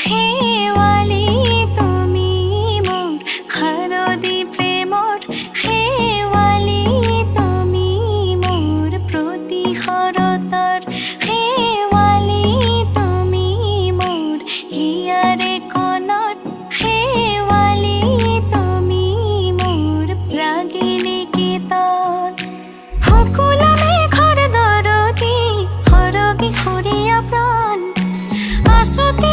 শেৱালি তুমি মোৰ শাৰদী প্ৰেমৰ, শেৱালি তুমি মোৰ প্ৰতি শৰতৰ, শেৱালি তুমি মোৰ হিয়াৰে কণত, শেৱালি তুমি মোৰ ৰাগিনী গীতৰ। শুকুলা মেঘৰ দৰদি সৰগী সুৰীয়া প্ৰাণ আছুতে